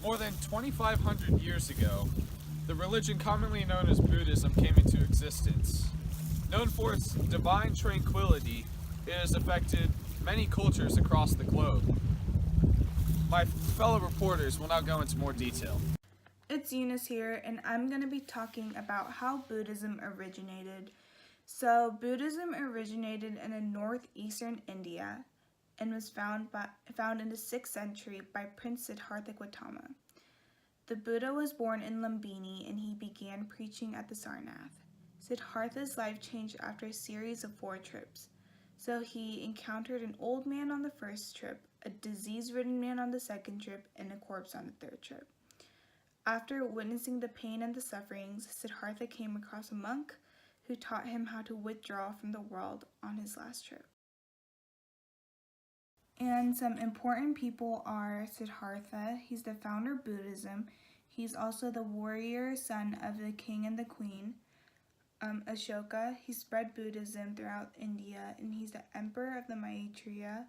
More than 2,500 years ago, the religion commonly known as Buddhism came into existence. Known for its divine tranquility, it has affected many cultures across the globe. My fellow reporters will now go into more detail. It's Eunice here, and I'm going to be talking about how Buddhism originated. So, Buddhism originated in the northeastern India and was found in the 6th century by Prince Siddhartha Gautama. The Buddha was born in Lumbini and he began preaching at the Sarnath. Siddhartha's life changed after a series of 4 trips. So he encountered an old man on the first trip, a disease-ridden man on the second trip, and a corpse on the 3rd trip. After witnessing the pain and the sufferings, Siddhartha came across a monk who taught him how to withdraw from the world on his last trip. And some important people are Siddhartha. He's the founder of Buddhism. He's also the warrior son of the king and the queen. Ashoka, he spread Buddhism throughout India, and he's the emperor of the Maitreya.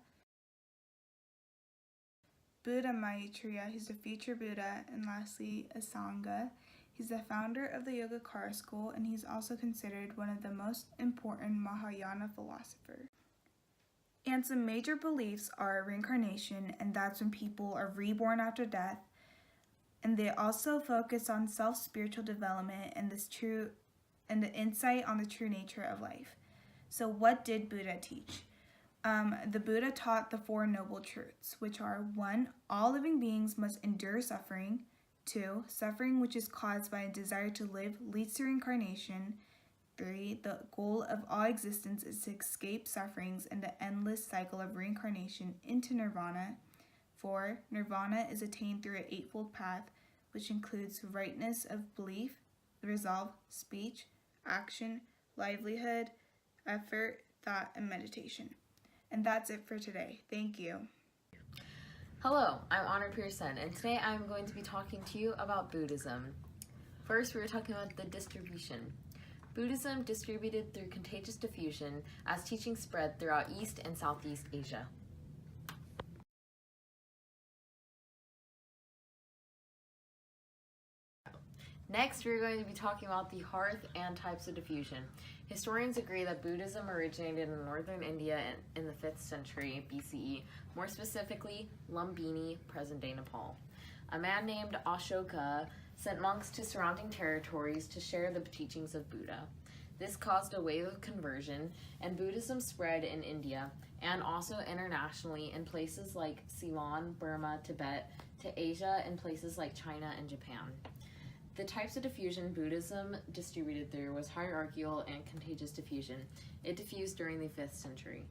Buddha Maitreya, he's the future Buddha. And lastly, Asanga. He's the founder of the Yogacara school, and he's also considered one of the most important Mahayana philosophers. And some major beliefs are reincarnation, and that's when people are reborn after death. And they also focus on self-spiritual development and the insight on the true nature of life. So what did Buddha teach? The Buddha taught the 4 noble truths, which are 1, all living beings must endure suffering. 2, suffering which is caused by a desire to live leads to reincarnation. 3, the goal of all existence is to escape sufferings and the endless cycle of reincarnation into nirvana. 4, nirvana is attained through an 8-fold path, which includes rightness of belief, resolve, speech, action, livelihood, effort, thought, and meditation. And that's it for today. Thank you. Hello, I'm Honor Pearson, and today I'm going to be talking to you about Buddhism. First, we were talking about the distribution. Buddhism distributed through contagious diffusion as teaching spread throughout East and Southeast Asia. Next, we're going to be talking about the hearth and types of diffusion. Historians agree that Buddhism originated in northern India in the 5th century BCE, more specifically Lumbini, present-day Nepal. A man named Ashoka sent monks to surrounding territories to share the teachings of Buddha. This caused a wave of conversion, and Buddhism spread in India and also internationally in places like Ceylon, Burma, Tibet, to Asia and places like China and Japan. The types of diffusion Buddhism distributed through was hierarchical and contagious diffusion. It diffused during the 5th century.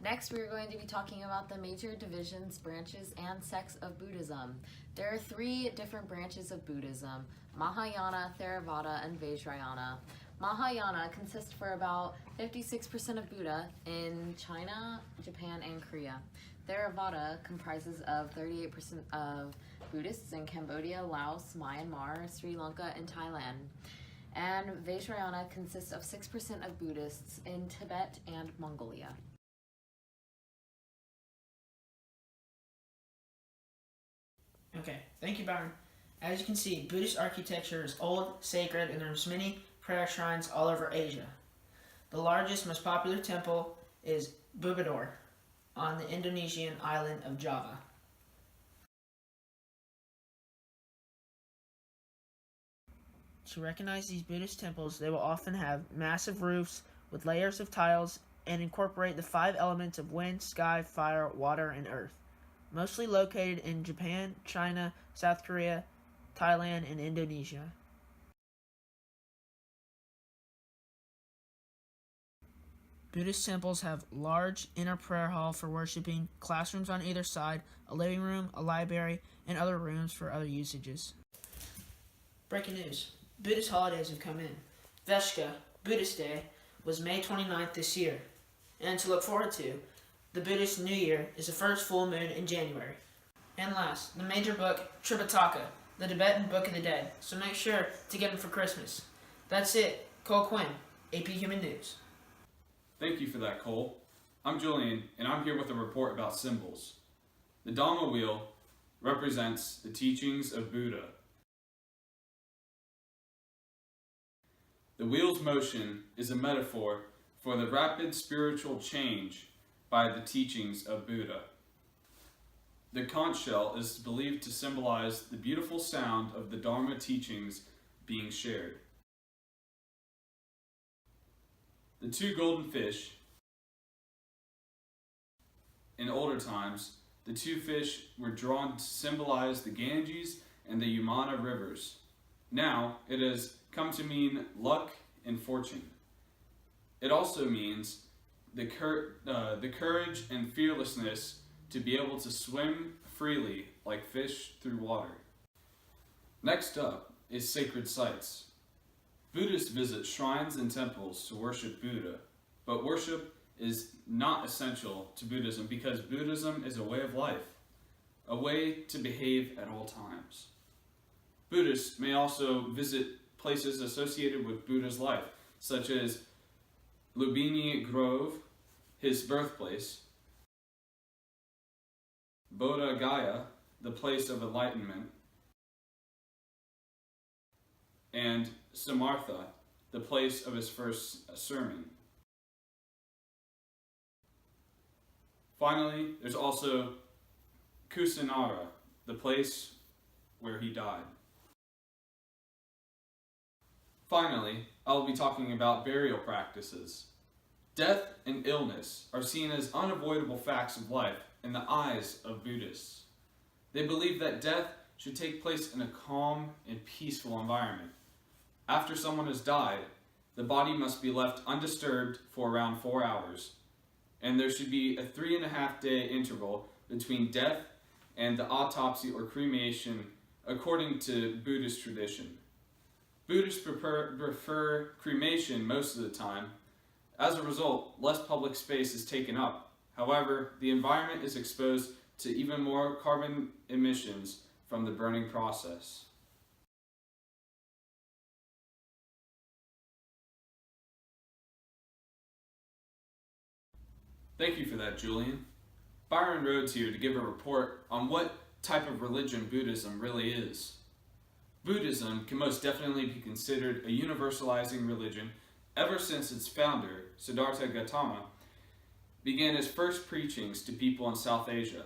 Next, we are going to be talking about the major divisions, branches, and sects of Buddhism. There are 3 different branches of Buddhism: Mahayana, Theravada, and Vajrayana. Mahayana consists for about 56% of Buddha in China, Japan, and Korea. Theravada comprises of 38% of Buddhists in Cambodia, Laos, Myanmar, Sri Lanka, and Thailand. And Vajrayana consists of 6% of Buddhists in Tibet and Mongolia. Okay, thank you, Byron. As you can see, Buddhist architecture is old, sacred, and there's many prayer shrines all over Asia. The largest, most popular temple is Borobudur on the Indonesian island of Java. To recognize these Buddhist temples, they will often have massive roofs with layers of tiles and incorporate the 5 elements of wind, sky, fire, water, and earth. Mostly located in Japan, China, South Korea, Thailand, and Indonesia. Buddhist temples have large inner prayer hall for worshiping, classrooms on either side, a living room, a library, and other rooms for other usages. Breaking news. Buddhist holidays have come in. Veshka, Buddhist Day, was May 29th this year. And to look forward to, the Buddhist New Year is the first full moon in January. And last, the major book, Tripitaka, the Tibetan Book of the Dead. So make sure to get them for Christmas. That's it. Cole Quinn, AP Human News. Thank you for that, Cole. I'm Julian, and I'm here with a report about symbols. The Dhamma wheel represents the teachings of Buddha. The wheel's motion is a metaphor for the rapid spiritual change by the teachings of Buddha. The conch shell is believed to symbolize the beautiful sound of the Dharma teachings being shared. The two golden fish. In older times, the two fish were drawn to symbolize the Ganges and the Yamuna rivers. Now, it has come to mean luck and fortune. It also means the courage and fearlessness to be able to swim freely like fish through water. Next up is sacred sites. Buddhists visit shrines and temples to worship Buddha, but worship is not essential to Buddhism because Buddhism is a way of life, a way to behave at all times. Buddhists may also visit places associated with Buddha's life, such as Lumbini Grove, his birthplace, Bodha Gaya, the place of enlightenment, and Samartha, the place of his first sermon. Finally, there's also Kusinara, the place where he died. Finally, I'll be talking about burial practices. Death and illness are seen as unavoidable facts of life in the eyes of Buddhists. They believe that death should take place in a calm and peaceful environment. After someone has died, the body must be left undisturbed for around 4 hours, and there should be a 3.5-day interval between death and the autopsy or cremation according to Buddhist tradition. Buddhists prefer cremation most of the time. As a result, less public space is taken up. However, the environment is exposed to even more carbon emissions from the burning process. Thank you for that, Julian. Byron Rhodes here to give a report on what type of religion Buddhism really is. Buddhism can most definitely be considered a universalizing religion ever since its founder, Siddhartha Gautama, began his first preachings to people in South Asia.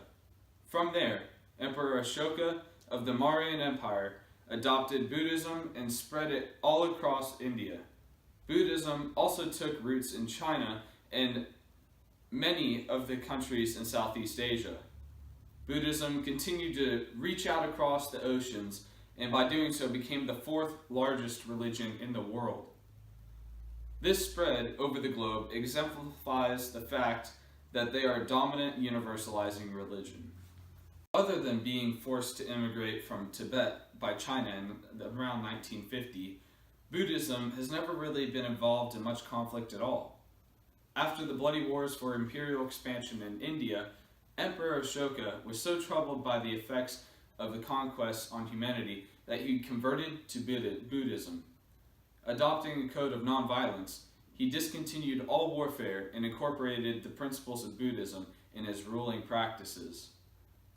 From there, Emperor Ashoka of the Mauryan Empire adopted Buddhism and spread it all across India. Buddhism also took roots in China and many of the countries in Southeast Asia. Buddhism continued to reach out across the oceans, and by doing so became the 4th largest religion in the world. This spread over the globe exemplifies the fact that they are a dominant universalizing religion. Other than being forced to immigrate from Tibet by China in around 1950, Buddhism has never really been involved in much conflict at all. After the bloody wars for imperial expansion in India, Emperor Ashoka was so troubled by the effects of the conquests on humanity that he converted to Buddhism. Adopting a code of nonviolence, he discontinued all warfare and incorporated the principles of Buddhism in his ruling practices.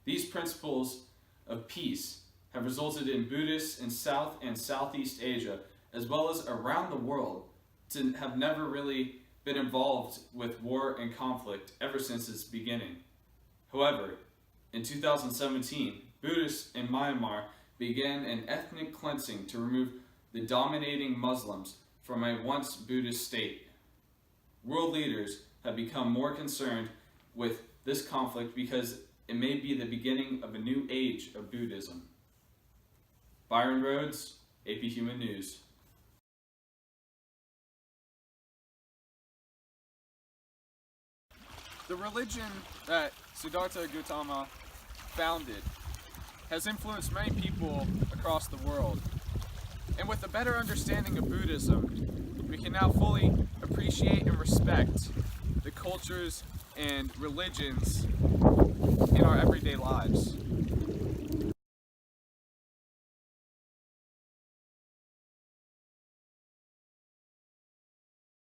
These principles of peace have resulted in Buddhists in South and Southeast Asia, as well as around the world, to have never really been involved with war and conflict ever since its beginning. However, in 2017, Buddhists in Myanmar began an ethnic cleansing to remove the dominating Muslims from a once Buddhist state. World leaders have become more concerned with this conflict because it may be the beginning of a new age of Buddhism. Byron Rhodes, AP Human News. The religion that Siddhartha Gautama founded has influenced many people across the world. And with a better understanding of Buddhism, we can now fully appreciate and respect the cultures and religions in our everyday